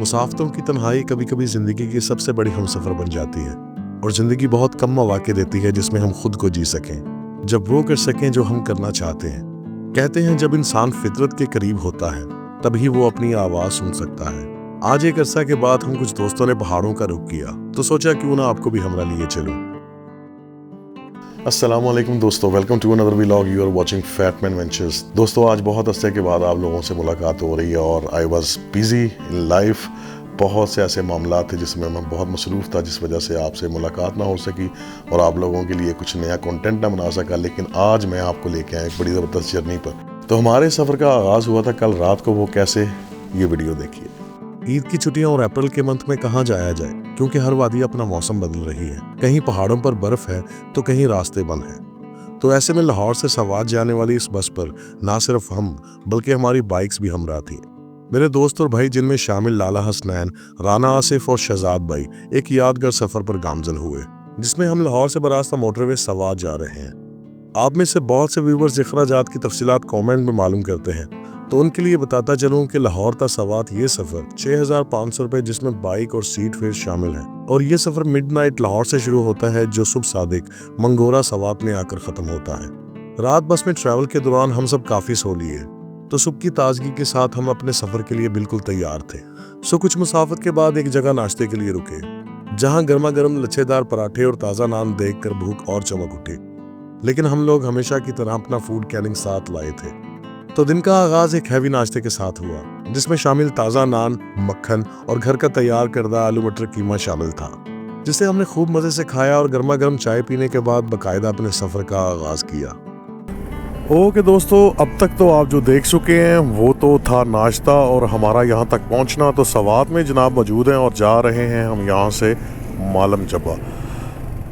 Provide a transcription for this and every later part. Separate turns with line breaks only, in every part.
मुसाफिरों की तन्हाई कभी कभी जिंदगी की सबसे बड़ी हमसफर बन जाती है और जिंदगी बहुत कम मौके देती है जिसमें हम खुद को जी सकें, जब वो कर सकें जो हम करना चाहते हैं। कहते हैं जब इंसान फितरत के करीब होता है तभी वो अपनी आवाज सुन सकता है। आज एक अरसा के बाद हम कुछ दोस्तों ने पहाड़ों का रुख किया तो सोचा क्यों ना आपको भी हमरा लिए चलूं। अस्सलाम वालेकुम दोस्तों, welcome to another vlog. You are watching Fatman Ventures. दोस्तों, आज बहुत अरसे के बाद आप लोगों से मुलाकात हो रही है और I was busy in life. बहुत से ऐसे मामला थे जिसमें मैं बहुत मसरूफ़ था, जिस वजह से आपसे मुलाकात ना हो सकी और आप लोगों के लिए कुछ नया कंटेंट ना बना सका। लेकिन आज मैं आपको लेके आया एक बड़ी ज़बरदस्त जर्नी पर। तो हमारे सफ़र का आगाज़ हुआ था कल रात को। वो कैसे, ये वीडियो देखिए। ईद की छुट्टियां और अप्रैल के मंथ में कहाँ जाया जाए, क्योंकि हर वादी अपना मौसम बदल रही है। कहीं पहाड़ों पर बर्फ है तो कहीं रास्ते बंद हैं। तो ऐसे में लाहौर से सवात जाने वाली इस बस पर ना सिर्फ हम बल्कि हमारी बाइक्स भी हमरा थी। मेरे दोस्त और भाई, जिनमें शामिल लाला हसनैन, राना आसिफ और शहजाद भाई, एक यादगार सफर पर गामजन हुए, जिसमें हम लाहौर से बरास्ता मोटरवे सवात जा रहे हैं। आप में से बहुत से व्यूवर्स इखराजात की तफसीलात कमेंट में मालूम करते हैं, तो उनके लिए बताता चलूं कि लाहौर ता सवात ये सफ़र 6,500 रुपये, जिसमें बाइक और सीट फेयर शामिल है। और ये सफ़र मिडनाइट लाहौर से शुरू होता है, जो सुबह सादिक मंगोरा सवात में आकर ख़त्म होता है। रात बस में ट्रैवल के दौरान हम सब काफ़ी सो लिए, तो सुबह की ताजगी के साथ हम अपने सफ़र के लिए बिल्कुल तैयार थे। कुछ मुसाफत के बाद एक जगह नाश्ते के लिए रुके, जहाँ गर्मा गर्म लच्छेदार पराठे और ताज़ा नान देखकर भूख और चमक उठी। लेकिन हम लोग हमेशा की तरह अपना फूड कैरिंग साथ लाए थे। तो दिन का आगाज एक हैवी नाश्ते के साथ हुआ, जिसमें शामिल ताज़ा नान, मक्खन और घर का तैयार करदा आलू मटर कीमा शामिल था, जिसे हमने खूब मज़े से खाया और गर्मा गर्म चाय पीने के बाद बाकायदा अपने सफ़र का आगाज़ किया। ओके दोस्तों, अब तक तो आप जो देख चुके हैं वो तो था नाश्ता और हमारा यहाँ तक पहुँचना। तो सवात में जनाब मौजूद हैं और जा रहे हैं हम यहाँ से मालम जब्बा।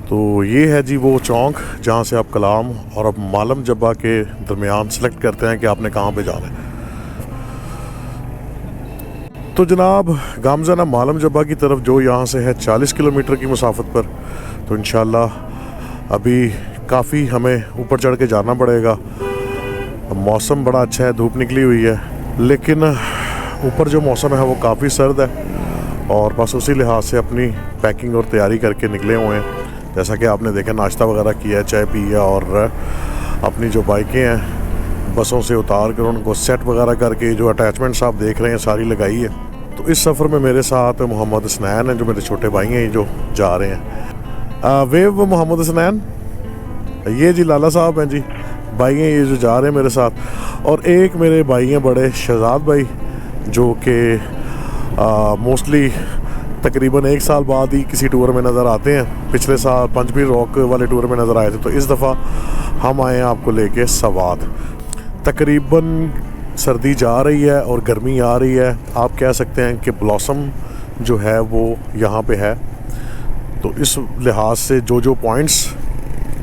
तो ये है जी वो चौक जहाँ से आप कलाम और अब मालम जब्बा के दरमियान सेलेक्ट करते हैं कि आपने कहाँ पे जाना है। तो जनाब गामज़न मालम जब्बा की तरफ, जो यहाँ से है 40 किलोमीटर की मुसाफत पर। तो इंशाल्लाह अभी काफ़ी हमें ऊपर चढ़ के जाना पड़ेगा। मौसम बड़ा अच्छा है, धूप निकली हुई है, लेकिन ऊपर जो मौसम है वो काफ़ी सर्द है और बस उसी लिहाज से अपनी पैकिंग और तैयारी करके निकले हुए हैं। जैसा कि आपने देखा, नाश्ता वगैरह किया है, चाय पी है और अपनी जो बाइकें हैं बसों से उतार कर उनको सेट वगैरह करके जो अटैचमेंट्स आप देख रहे हैं सारी लगाई है। तो इस सफ़र में मेरे साथ मोहम्मद हसनैन हैं, जो मेरे छोटे भाई हैं, जो जा रहे हैं। वेव मोहम्मद हसनैन, ये जी लाला साहब हैं जी, भाई हैं ये जो जा रहे हैं मेरे साथ। और एक मेरे भाई हैं बड़े, शहजाद भाई, जो कि मोस्टली तकरीबन 1 साल बाद ही किसी टूर में नज़र आते हैं। पिछले साल पंचपीर रॉक वाले टूर में नज़र आए थे, तो इस दफ़ा हम आए हैं आपको लेके सवात। तकरीबन सर्दी जा रही है और गर्मी आ रही है। आप कह सकते हैं कि ब्लॉसम जो है वो यहाँ पे है। तो इस लिहाज से जो पॉइंट्स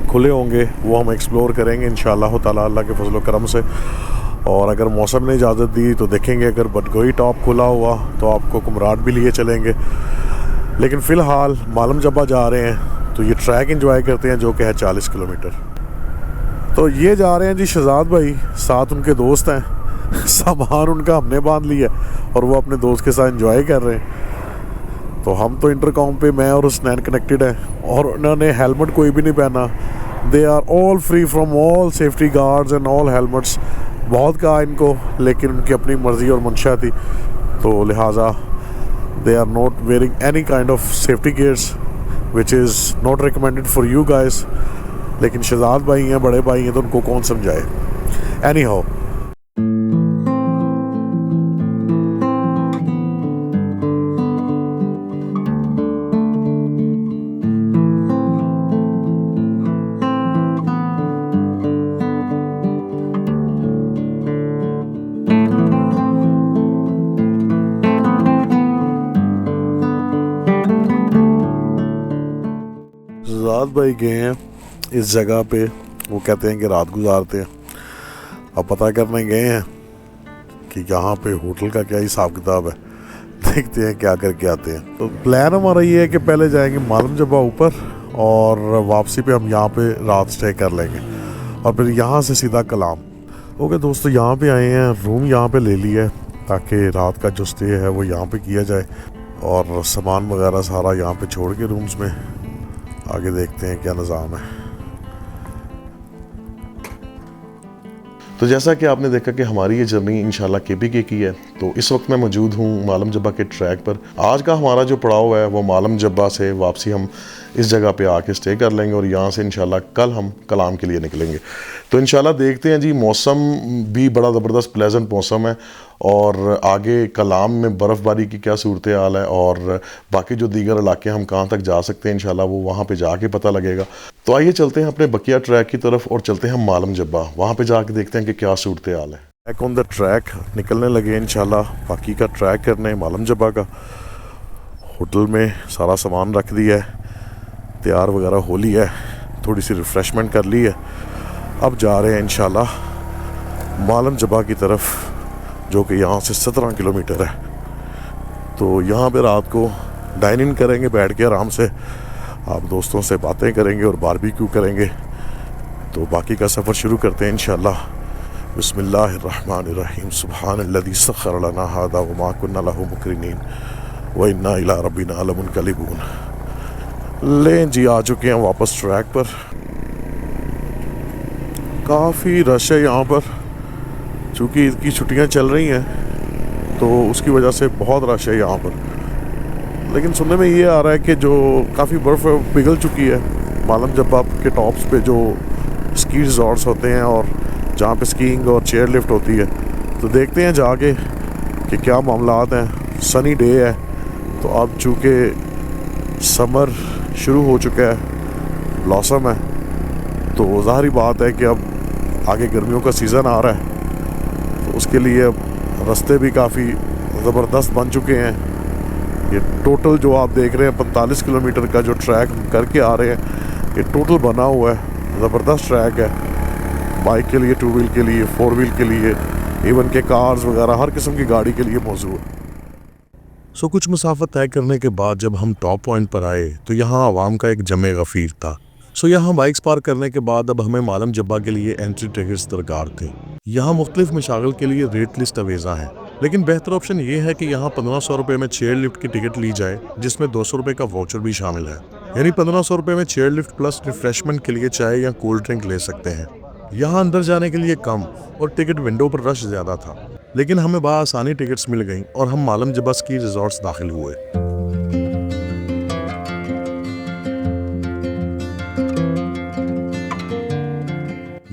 खुले होंगे वो हम एक्सप्लोर करेंगे इंशाअल्लाह ताला, अल्लाह के फजल करम से। और अगर मौसम ने इजाज़त दी तो देखेंगे, अगर बडगोई टॉप खुला हुआ तो आपको कुमराट भी लिए चलेंगे। लेकिन फ़िलहाल मालम जब्बा जा रहे हैं तो ये ट्रैक एंजॉय करते हैं, जो कि है 40 किलोमीटर। तो ये जा रहे हैं जी शहजाद भाई, साथ उनके दोस्त हैं। सामान उनका हमने बांध लिया और वो अपने दोस्त के साथ एंजॉय कर रहे हैं। तो हम तो इंटरकॉम पे मैं और हसनैन कनेक्टेड हैं और उन्होंने हेलमेट कोई भी नहीं पहना। They are all free from all safety guards and all helmets. बहुत कहा इनको, लेकिन उनकी अपनी मर्ज़ी और मंशा थी, तो लिहाजा they are not wearing any kind of safety gears which is not recommended for you guys. लेकिन शहजाद भाई हैं, बड़े भाई हैं, तो उनको कौन समझाए। एनी हाउ, भाई गए हैं इस जगह पे, वो कहते हैं कि रात गुजारते हैं। अब पता करने गए हैं कि यहाँ पे होटल का क्या हिसाब किताब है, देखते हैं क्या करके आते हैं। तो प्लान हमारा ये है कि पहले जाएंगे मालम जब्बा ऊपर और वापसी पे हम यहाँ पे रात स्टे कर लेंगे और फिर यहाँ से सीधा कलाम। ओके दोस्तों, यहाँ पे आए हैं, रूम यहाँ पे ले लिया है। ताकि रात का जो स्टे है वो यहाँ पे किया जाए और सामान वगैरह सारा यहाँ पे छोड़ के रूम्स में आगे देखते हैं क्या निज़ाम है। तो जैसा कि आपने देखा कि हमारी ये जर्नी इंशाल्लाह केपीके की है, तो इस वक्त मैं मौजूद हूँ मालम जब्बा के ट्रैक पर। आज का हमारा जो पड़ाव है वो मालम जब्बा से वापसी हम इस जगह पे आके स्टे कर लेंगे और यहाँ से इंशाल्लाह कल हम कलाम के लिए निकलेंगे। तो इंशाल्लाह देखते हैं जी, मौसम भी बड़ा ज़बरदस्त प्लेजेंट मौसम है और आगे कलाम में बर्फ़बारी की क्या सूरत हाल है और बाकी जो दीगर इलाके हम कहाँ तक जा सकते हैं इंशाल्लाह वो वहाँ पे जाके पता लगेगा। तो आइए चलते हैं अपने बकिया ट्रैक की तरफ और चलते हैं मालम जब्बा, वहाँ पे जाके देखते हैं कि क्या सूरत हाल है। ट्रैक ऑन द ट्रैक निकलने लगे इंशाल्लाह बाकी का ट्रैक करने मालम जब्बा का। होटल में सारा सामान रख दिया है, तैयार वगैरह हो लिया है, थोड़ी सी रिफ़्रेशमेंट कर ली है। अब जा रहे हैं इंशाल्लाह मालम जब्बा की तरफ, जो कि यहाँ से 17 किलोमीटर है। तो यहाँ पे रात को डाइन इन करेंगे बैठ के आराम से, आप दोस्तों से बातें करेंगे और बारबेक्यू करेंगे। तो बाकी का सफ़र शुरू करते हैं इंशाल्लाह। बिस्मिल्लाहिर्रहमानिर्रहीम। सुब्हानल्लज़ी सख़्ख़र लना हाज़ा व मा कुन्ना लहू मुक़रिनीन व इन्ना इला रब्बिना लमुनक़लिबून। लें जी, आ चुके हैं वापस ट्रैक पर। काफ़ी रश है यहाँ पर, चूँकि ईद की छुट्टियाँ चल रही हैं तो उसकी वजह से बहुत रश है यहाँ पर। लेकिन सुनने में ये आ रहा है कि जो काफ़ी बर्फ़ पिघल चुकी है मालम जब्बा के टॉप्स पे, जो स्की रिजॉर्ट्स होते हैं और जहाँ पे स्कीइंग और चेयर लिफ्ट होती है। तो देखते हैं जाके कि क्या मामलात हैं। सनी डे है, तो अब चूँकि समर शुरू हो चुका है, ब्लॉसम है, तो ज़ाहिरी बात है कि अब आगे गर्मियों का सीज़न आ रहा है। तो उसके लिए अब रास्ते भी काफ़ी ज़बरदस्त बन चुके हैं। ये टोटल जो आप देख रहे हैं 45 किलोमीटर का जो ट्रैक हम करके आ रहे हैं, ये टोटल बना हुआ है, ज़बरदस्त ट्रैक है। बाइक के लिए, 2 व्हील के लिए, 4 व्हील के लिए, इवन के कार्स वगैरह हर किस्म की गाड़ी के लिए मौजूद है।
सो कुछ मुसाफत तय करने के बाद जब हम टॉप पॉइंट पर आए तो यहाँ आवाम का एक जमे गफ़ीर था। सो यहाँ बाइक्स पार्क करने के बाद अब हमें मालम जब्बा के लिए एंट्री टिकट्स दरकार थे। यहाँ मुख्तलिफ मशागल के लिए रेट लिस्ट अवेज़ा है, लेकिन बेहतर ऑप्शन ये है कि यहाँ 1500 रुपये में चेयर लिफ्ट की टिकट ली जाए, जिसमें 200 रुपये का वाउचर भी शामिल है। यानी 1500 रुपये में चेयर लिफ्ट प्लस रिफ्रेशमेंट के लिए चाय या कोल्ड ड्रिंक ले सकते हैं। यहाँ अंदर जाने के लिए कम और टिकट विंडो पर रश ज़्यादा था, लेकिन हमें बआसानी टिकट्स मिल गईं और हम मालम जब्बा स्की रिजॉर्ट्स दाखिल हुए।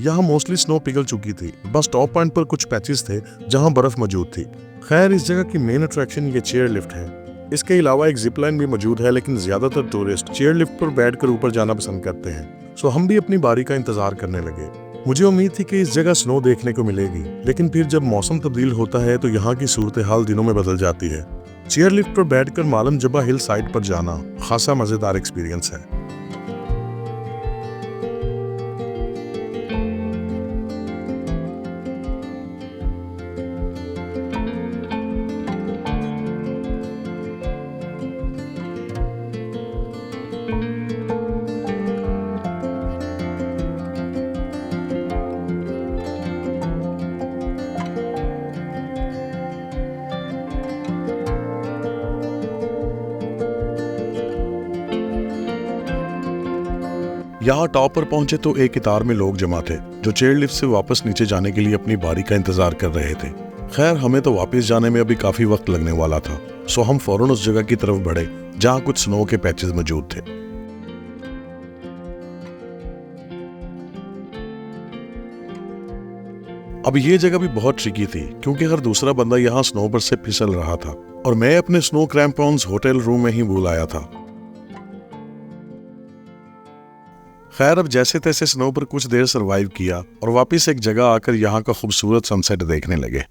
यहाँ मोस्टली स्नो पिघल चुकी थी, बस टॉप पॉइंट पर कुछ पैचेस थे जहाँ बर्फ मौजूद थी। खैर, इस जगह की मेन अट्रैक्शन ये चेयर लिफ्ट है। इसके अलावा एक जिप लाइन भी मौजूद है, लेकिन ज्यादातर टूरिस्ट चेयर लिफ्ट पर बैठकर ऊपर जाना पसंद करते हैं। सो हम भी अपनी बारी का इंतजार करने लगे। मुझे उम्मीद थी कि इस जगह स्नो देखने को मिलेगी, लेकिन फिर जब मौसम तब्दील होता है तो यहाँ की सूरत हाल दिनों में बदल जाती है। चेयर लिफ्ट पर बैठकर मालम जब्बा हिल साइड पर जाना खासा मजेदार एक्सपीरियंस है। यहाँ टॉप पर पहुंचे तो एक कतार में लोग जमा थे जो चेयर लिफ्ट से वापस नीचे जाने के लिए अपनी बारी का इंतजार कर रहे थे। खैर, हमें तो वापस जाने में अभी काफी वक्त लगने वाला था, सो हम फौरन उस जगह की तरफ बढ़े जहाँ कुछ स्नो के पैचेस मौजूद थे। अब ये जगह भी बहुत ट्रिकी थी क्योंकि हर दूसरा बंदा यहाँ स्नो पर से फिसल रहा था और मैं अपने स्नो क्रैम्पॉन्स होटल रूम में ही भूल आया था। खैर, अब जैसे तैसे स्नो पर कुछ देर सरवाइव किया और वापस एक जगह आकर यहाँ का खूबसूरत सनसेट देखने लगे।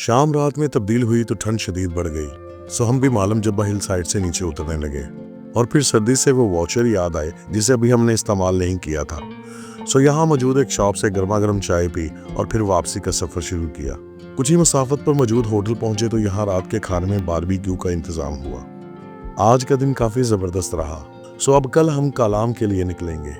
शाम रात में तब्दील हुई तो ठंड शदीद बढ़ गई। सो हम भी मालम जब्बा हिल साइड से नीचे उतरने लगे और फिर सर्दी से वो वॉचर याद आए जिसे अभी हमने इस्तेमाल नहीं किया था। सो यहाँ मौजूद एक शॉप से गर्मा गर्म चाय पी और फिर वापसी का सफ़र शुरू किया। कुछ ही मसाफत पर मौजूद होटल पहुंचे तो यहाँ रात के खाने में बारबेक्यू का इंतज़ाम हुआ। आज का दिन काफ़ी ज़बरदस्त रहा। सो अब कल हम कालाम के लिए निकलेंगे।